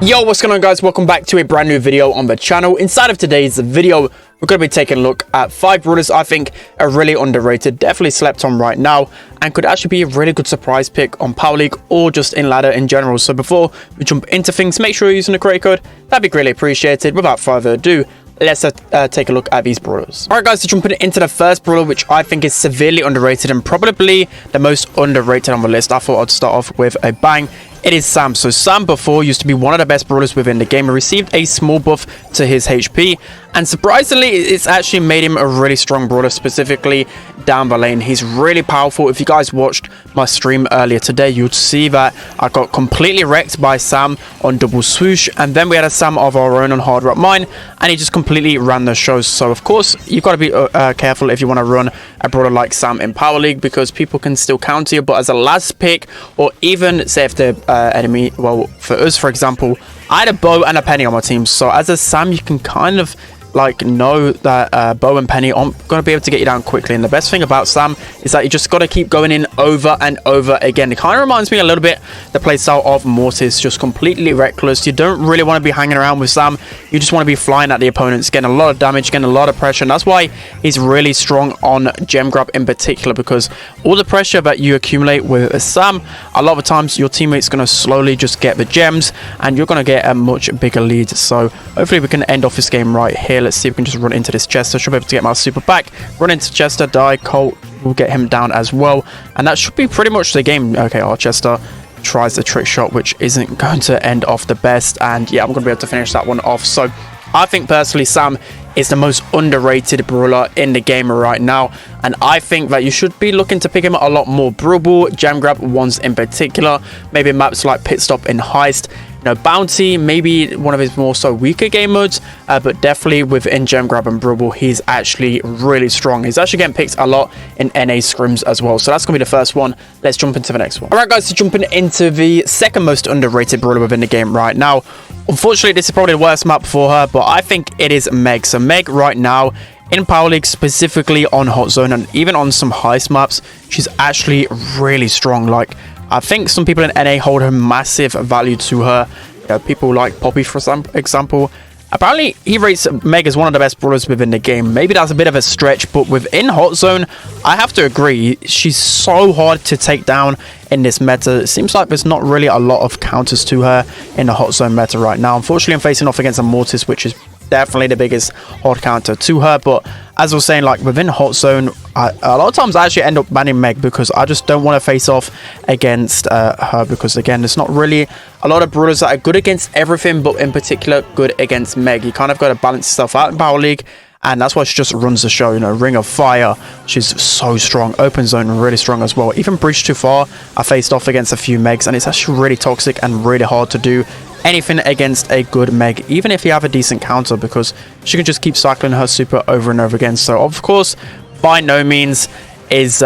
Yo, what's going on, guys? Welcome back to a brand new video on the channel. Inside of today's video, we're going to be taking a look at 5 brawlers I think are really underrated, definitely slept on right now, and could actually be a really good surprise pick on Power League or just in ladder in general. So before we jump into things, make sure you're using the creator code. That'd be greatly appreciated. Without further ado, let's take a look at these brawlers. Alright guys, so jumping into the first brawler, which I think is severely underrated and probably the most underrated on the list. I thought I'd start off with a bang. It is Sam. So Sam before used to be one of the best brawlers within the game. He received a small buff to his HP, and surprisingly it's actually made him a really strong brawler, specifically down the lane. He's really powerful. If you guys watched my stream earlier today, you'd see that I got completely wrecked by Sam on double swoosh, and then we had a Sam of our own on hard rock mine, and he just completely ran the show. So of course you've got to be careful if you want to run a brawler like Sam in Power League, because people can still counter you. But as a last pick, or even say if the enemy, well, for us for example, I had a bow and a penny on my team, so as a Sam you can kind of like know that bow and penny aren't going to be able to get you down quickly. And the best thing about Sam is that you just got to keep going in over and over again. It kind of reminds me a little bit the playstyle of Mortis, just completely reckless. You don't really want to be hanging around with Sam. You just want to be flying at the opponents, getting a lot of damage, getting a lot of pressure. And that's why he's really strong on gem grab in particular, because all the pressure that you accumulate with Sam, a lot of times your teammate's going to slowly just get the gems and you're going to get a much bigger lead. So hopefully we can end off this game right here. Let's see if we can just run into this Chester. Should be able to get my super back. Run into Chester, die. Colt will get him down as well. And that should be pretty much the game. Okay, our Chester tries the trick shot, which isn't going to end off the best. And yeah, I'm going to be able to finish that one off. So I think personally Sam is the most underrated brawler in the game right now, and I think that you should be looking to pick him a lot more. Brawl, gem grab ones in particular, maybe maps like pit stop and heist, you know, bounty, maybe one of his more so weaker game modes, but definitely within gem grab and Brawl he's actually really strong. He's actually getting picked a lot in NA scrims as well. So that's gonna be the first one. Let's jump into the next one. All right guys, so jumping into the second most underrated brawler within the game right now. Unfortunately this is probably the worst map for her, but I think it is Meg. So Meg right now in Power League, specifically on Hot Zone and even on some heist maps, she's actually really strong. Like, I think some people in NA hold her massive value to her. You know, people like Poppy, for example. Apparently, he rates Meg as one of the best brawlers within the game. Maybe that's a bit of a stretch, but within Hot Zone, I have to agree, she's so hard to take down in this meta. It seems like there's not really a lot of counters to her in the Hot Zone meta right now. Unfortunately, I'm facing off against a Mortis, which is definitely the biggest hard counter to her. But as I was saying, like within Hot Zone, a lot of times I actually end up banning Meg because I just don't want to face off against her, because again, there's not really a lot of brawlers that are good against everything, but in particular good against Meg. You kind of got to balance yourself out in Power League, and that's why she just runs the show. You know, Ring of Fire, she's so strong. Open Zone, really strong as well. Even Bridge Too Far, I faced off against a few Megs, and it's actually really toxic and really hard to do anything against a good Meg, even if you have a decent counter, because she can just keep cycling her super over and over again. So of course, by no means is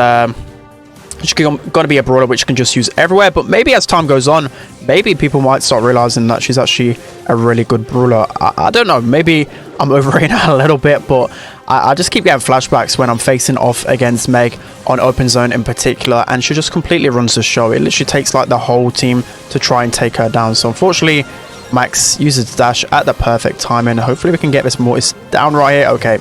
she's going to be a brawler which you can just use everywhere, but maybe as time goes on, maybe people might start realizing that she's actually a really good brawler. I don't know, maybe I'm overrating her a little bit, but I just keep getting flashbacks when I'm facing off against Meg on Open Zone in particular, and she just completely runs the show. It literally takes like the whole team to try and take her down. So unfortunately, Max uses dash at the perfect time, and hopefully we can get this Mortis down right here. Okay,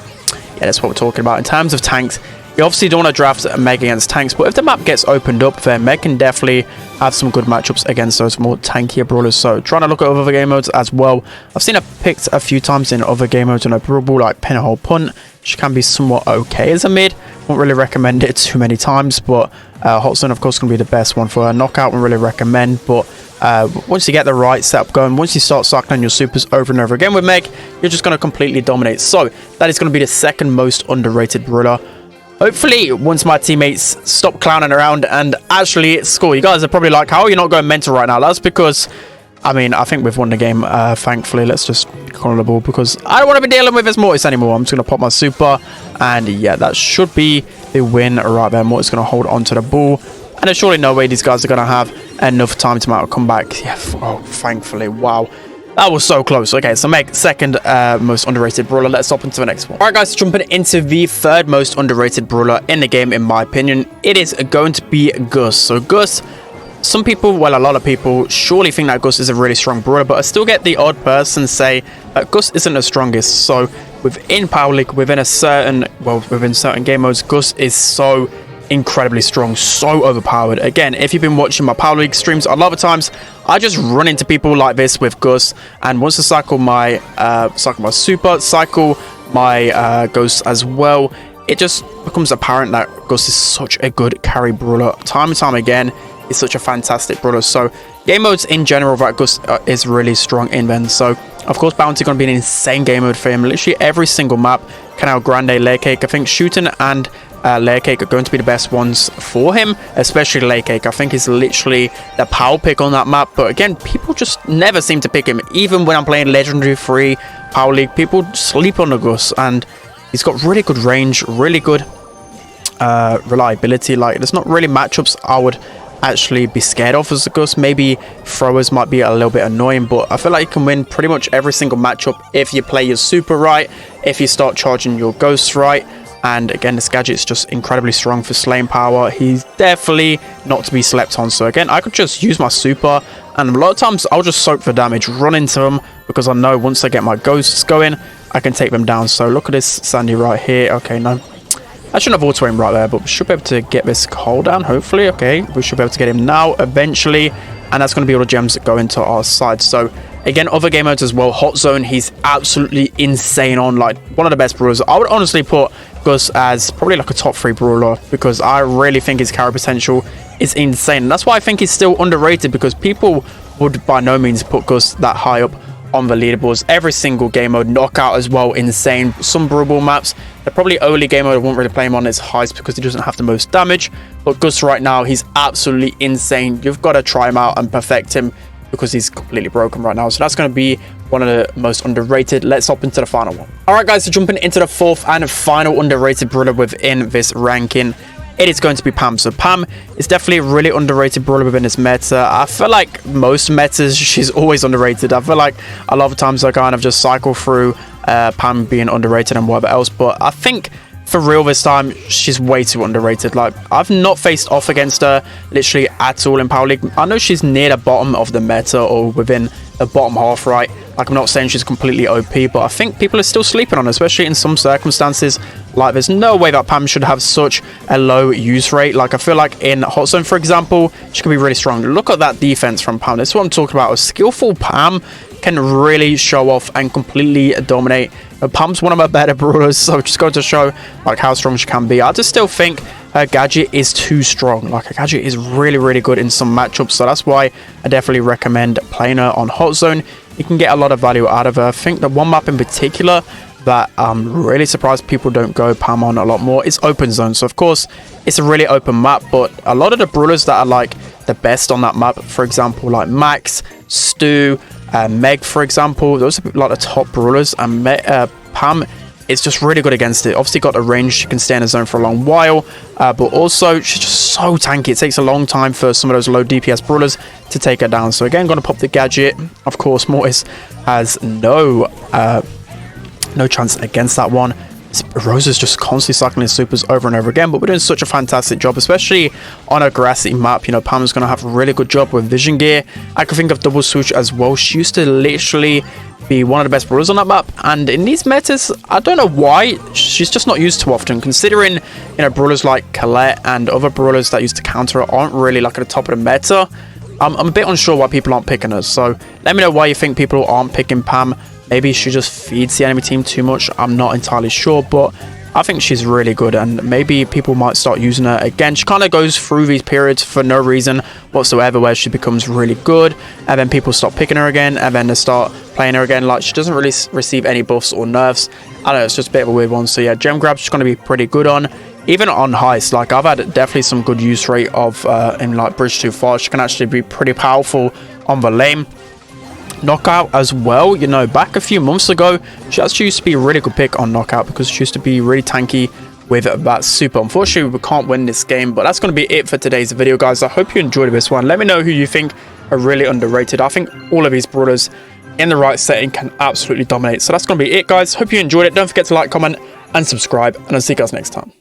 yeah, that's what we're talking about. In terms of tanks, you obviously don't want to draft Meg against tanks, but if the map gets opened up, then Meg can definitely have some good matchups against those more tankier brawlers. So trying to look at other game modes as well. I've seen her picked a few times in other game modes in a Brawl, like Pinhole Punt. She can be somewhat okay as a mid. Won't really recommend it too many times, but Hot Zone of course can be the best one for her. Knockout won't really recommend, but once you get the right setup going, once you start cycling your supers over and over again with Meg, you're just going to completely dominate. So that is going to be the second most underrated brawler. Hopefully, once my teammates stop clowning around and actually score. You guys are probably like, how are you not going mental right now? That's because, I mean, I think we've won the game, thankfully. Let's just call the ball, because I don't want to be dealing with this Mortis anymore. I'm just going to pop my super, and yeah, that should be the win right there. Mortis going to hold on to the ball, and there's surely no way these guys are going to have enough time to come back. Yeah, oh, thankfully, wow. That was so close. Okay, so Meg, second most underrated brawler. Let's hop into the next one. All right, guys, jumping into the third most underrated brawler in the game, in my opinion, it is going to be Gus. So Gus some people, well, a lot of people surely think that Gus is a really strong brawler, but I still get the odd person say that Gus isn't the strongest. So within Power League, within certain game modes, Gus is so incredibly strong, so overpowered. Again, if you've been watching my Power League streams, a lot of times I just run into people like this with Gus, and once I cycle my super, cycle my Ghost as well, it just becomes apparent that Gus is such a good carry brawler. Time and time again, he's such a fantastic brawler. So game modes in general that Gus is really strong in then. So of course Bounty going to be an insane game mode for him. Literally every single map, Canal Grande, Layer Cake, I think Shooting and Layer Cake are going to be the best ones for him, especially Layer Cake. I think he's literally the power pick on that map, but again, people just never seem to pick him. Even when I'm playing Legendary 3 Power League, people sleep on the Gus, and he's got really good range, really good reliability. Like, there's not really matchups I would actually be scared of as a Gus. Maybe throwers might be a little bit annoying, but I feel like you can win pretty much every single matchup if you play your super right, if you start charging your Ghosts right. And again, this gadget is just incredibly strong for slaying power. He's definitely not to be slept on. So again, I could just use my super, and a lot of times I'll just soak for damage, run into them, because I know once I get my Ghosts going, I can take them down. So look at this Sandy right here. Okay, no, I shouldn't have auto aim right there, but we should be able to get this Cole down, hopefully. Okay, we should be able to get him now, eventually. And that's going to be all the gems that go into our side. So again, other game modes as well. Hot Zone, he's absolutely insane on. Like, one of the best brawlers. I would honestly put Gus as probably like a top 3 brawler, because I really think his carry potential is insane. And that's why I think he's still underrated, because people would by no means put Gus that high up on the leaderboards. Every single game mode, knockout as well, insane. Some brawlable maps, the probably only game mode I won't really play him on is Heist, because he doesn't have the most damage. But Gus right now, he's absolutely insane. You've got to try him out and perfect him, because he's completely broken right now. So that's going to be one of the most underrated. Let's hop into the final one. All right, guys, so jumping into the fourth and final underrated brawler within this ranking, it is going to be Pam. So Pam is definitely a really underrated brawler within this meta. I feel like most metas, she's always underrated. I feel like a lot of times I kind of just cycle through Pam being underrated and whatever else, but I think for real this time, she's way too underrated. Like, I've not faced off against her literally at all in Power League. I know she's near the bottom of the meta, or within the bottom half, right? Like, I'm not saying she's completely OP, but I think people are still sleeping on her, especially in some circumstances. Like, there's no way that Pam should have such a low use rate. Like, I feel like in Hot Zone, for example, she can be really strong. Look at that defense from Pam. This is what I'm talking about. A skillful Pam can really show off and completely dominate. Pam's one of my better brawlers, so just going to show like how strong she can be. I just still think her gadget is too strong. Like, her gadget is really, really good in some matchups, so that's why I definitely recommend playing her on Hot Zone. You can get a lot of value out of her. I think the one map in particular that I'm really surprised people don't go Pam on a lot more is Open Zone. So of course it's a really open map, but a lot of the brawlers that are like the best on that map, for example like Max, Stu, Meg, for example, those are like the top brawlers, and Pam is just really good against it. Obviously got the range, she can stay in the zone for a long while, but also she's just so tanky. It takes a long time for some of those low DPS brawlers to take her down. So again, going to pop the gadget. Of course, Mortis has no chance against that one. Rose is just constantly cycling his supers over and over again, but we're doing such a fantastic job, especially on a grassy map. You know, Pam is going to have a really good job with vision gear. I can think of double switch as well. She used to literally be one of the best brawlers on that map, and in these metas, I don't know why she's just not used too often, considering, you know, brawlers like Colette and other brawlers that used to counter her aren't really like at the top of the meta. I'm a bit unsure why people aren't picking her, so let me know why you think people aren't picking Pam. Maybe she just feeds the enemy team too much. I'm not entirely sure, but I think she's really good, and maybe people might start using her again. She kind of goes through these periods for no reason whatsoever where she becomes really good, and then people stop picking her again, and then they start playing her again. Like, she doesn't really receive any buffs or nerfs. I don't know, it's just a bit of a weird one. So yeah, gem grab's going to be pretty good on. Even on Heist, like, I've had definitely some good use rate of in like Bridge Too Far. She can actually be pretty powerful on the lane. Knockout as well, you know, back a few months ago, she actually used to be a really good pick on Knockout because she used to be really tanky with that super. Unfortunately, we can't win this game, but that's going to be it for today's video, guys. I hope you enjoyed this one. Let me know who you think are really underrated. I think all of these brawlers in the right setting can absolutely dominate. So that's going to be it, guys. Hope you enjoyed it. Don't forget to like, comment, and subscribe, and I'll see you guys next time.